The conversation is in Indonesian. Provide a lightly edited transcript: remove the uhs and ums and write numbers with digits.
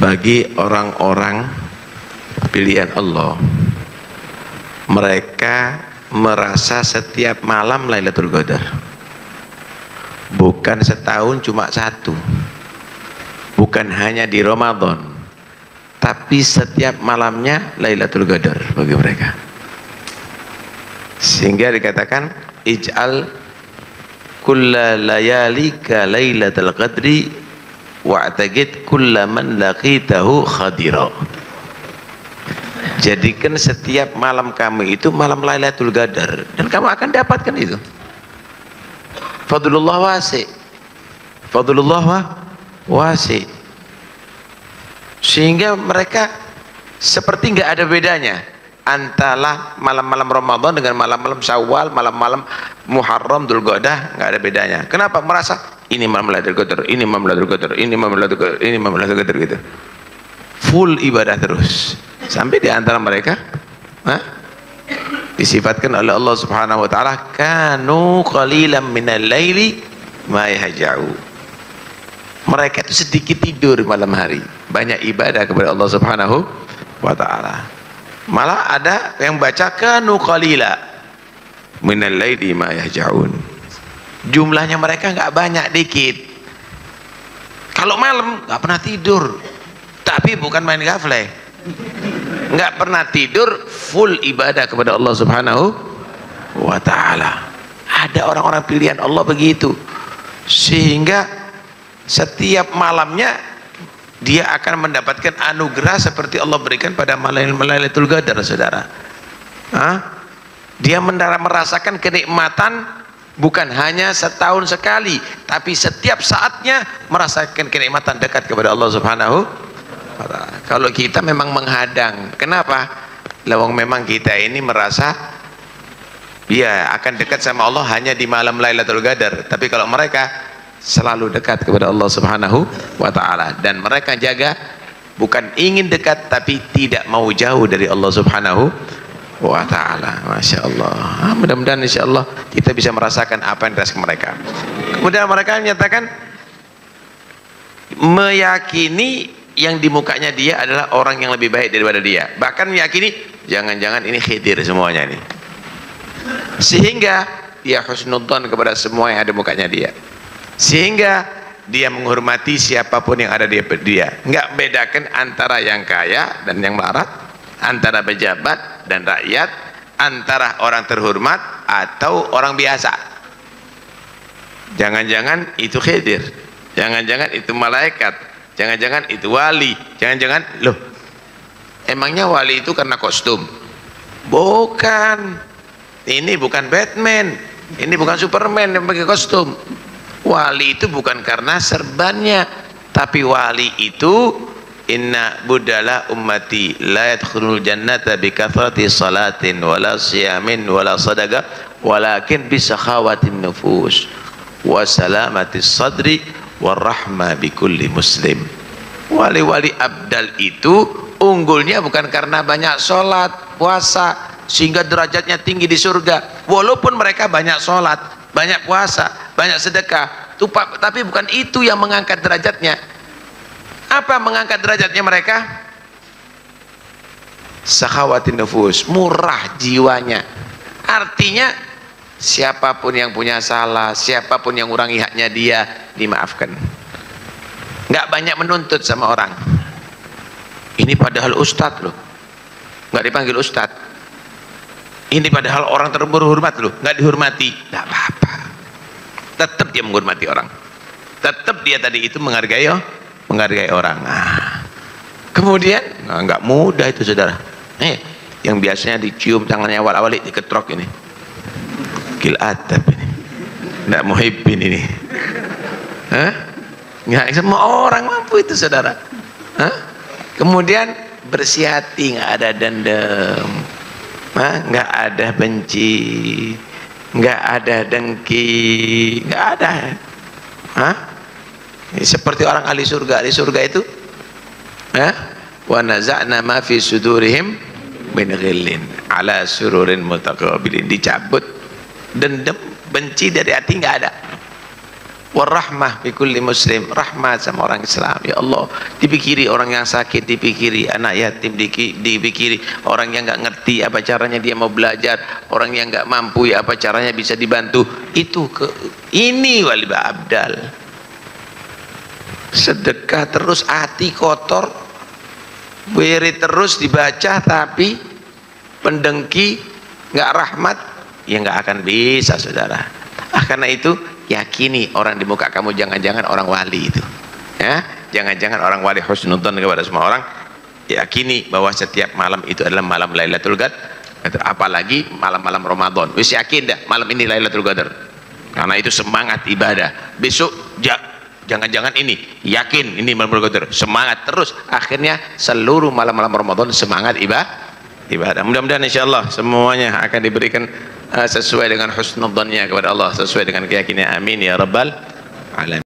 bagi orang-orang pilihan Allah, mereka merasa setiap malam Lailatul Qadar, bukan setahun cuma satu, bukan hanya di Ramadan, tapi setiap malamnya Lailatul Qadar bagi mereka. Sehingga dikatakan ij'al kulla layalika Lailatul Qadri wa'taqid kulla man laqitahu khadira. Jadikan setiap malam kamu itu malam Lailatul Qadar, dan kamu akan dapatkan itu. Fadlullah wasi', fadlullah wasi'. Sehingga mereka seperti nggak ada bedanya antara malam-malam Ramadan dengan malam-malam Syawal, malam-malam Muharram, Dzulqa'dah, nggak ada bedanya. Kenapa? Merasa ini malam Lailatul Qadar, ini malam Lailatul Qadar, ini malam Lailatul Qadar, ini malam Lailatul Qadar, gitu. Full ibadah terus. Sampai di antara mereka disifatkan oleh Allah Subhanahu wa taala, kanu qalilan minal laili ma yahja'u. Mereka itu sedikit tidur malam hari, banyak ibadah kepada Allah Subhanahu wa taala. Malah ada yang baca kanu qalila minal laili ma yahja'un. Jumlahnya mereka nggak banyak, dikit. Kalau malam nggak pernah tidur, tapi bukan main ghaflah, nggak pernah tidur, full ibadah kepada Allah Subhanahu wa taala. Ada orang-orang pilihan Allah begitu, sehingga setiap malamnya dia akan mendapatkan anugerah seperti Allah berikan pada malam Lailatul Qadar, saudara. Dia merasakan kenikmatan bukan hanya setahun sekali, tapi setiap saatnya merasakan kenikmatan dekat kepada Allah Subhanahu wa taala. Kalau kita memang menghadang, kenapa? Lawang memang kita ini merasa ya akan dekat sama Allah hanya di malam Lailatul Qadar, tapi kalau mereka selalu dekat kepada Allah Subhanahu wa taala, dan mereka jaga bukan ingin dekat tapi tidak mau jauh dari Allah Subhanahu wa taala. Masya Allah. Mudah-mudahan insya Allah kita bisa merasakan apa yang dirasakan mereka. Kemudian mereka menyatakan, meyakini yang di mukanya dia adalah orang yang lebih baik daripada dia, bahkan meyakini jangan-jangan ini khidir semuanya ini, sehingga dia husnudzon kepada semua yang ada mukanya dia, sehingga dia menghormati siapapun yang ada di dia, nggak bedakan antara yang kaya dan yang melarat, antara pejabat dan rakyat, antara orang terhormat atau orang biasa. Jangan-jangan itu khidir, jangan-jangan itu malaikat, jangan-jangan itu wali, jangan-jangan loh, emangnya wali itu karena kostum? Bukan, ini bukan Batman, ini bukan Superman yang pakai kostum. Wali itu bukan karena serbannya, tapi wali itu inna budala ummati la yadkhulul jannata bi kathrati salatin wala siyamin wala sadaqah walakin bi sakhawatin nufus wa salamatis sadri warahmah bi kulli muslim. Wali-wali abdal itu unggulnya bukan karena banyak sholat puasa sehingga derajatnya tinggi di surga, walaupun mereka banyak sholat, banyak puasa, banyak sedekah, tapi bukan itu yang mengangkat derajatnya. Apa mengangkat derajatnya mereka? Sakhawatin nufus, murah jiwanya. Artinya siapapun yang punya salah, siapapun yang ngurangi haknya dia, dimaafkan. Nggak banyak menuntut sama orang. Ini padahal ustadz loh, nggak dipanggil ustadz. Ini padahal orang terhormat loh, nggak dihormati. Nggak apa-apa, tetap dia menghormati orang, tetap dia tadi itu menghargai orang. Kemudian nggak mudah itu, saudara. Yang biasanya dicium tangannya awal-awal diketrok ini, gil adab ini, nggak muhibbin ini. Nggak semua orang mampu itu, saudara. Kemudian bersih hati, nggak ada dendam, nggak ada benci, nggak ada dengki, nggak ada. Seperti orang ahli surga. Ahli surga itu wa naza'na ma fi sudurihim min ghillin ala sururin mutaqabilin, dicabut dendam benci dari hati, nggak ada. warahmah fi kulli muslim, rahmat sama orang Islam. Ya Allah, dipikiri orang yang sakit, dipikiri anak yatim, dipikiri orang yang nggak ngerti apa caranya dia mau belajar, orang yang nggak mampu ya apa caranya bisa dibantu. Itu ini wali abdal. Sedekah terus hati kotor, wirid terus dibaca tapi pendengki, nggak rahmat, ya nggak akan bisa, saudara. Karena itu yakini orang di muka kamu jangan-jangan orang wali itu, ya, jangan-jangan orang wali, husnudzon kepada semua orang. Yakini bahwa setiap malam itu adalah malam Lailatul Qadar, apalagi malam-malam Ramadan. Wis yakin dah malam ini Lailatul Qadar, karena itu semangat ibadah. Besok jangan-jangan ini, yakin ini malam Lailatul Qadar, semangat terus. Akhirnya seluruh malam-malam Ramadan semangat ibadah. Mudah-mudahan insyaallah semuanya akan diberikan sesuai dengan husnudzonnya kepada Allah, sesuai dengan keyakinan. Amin ya rabbal alamin.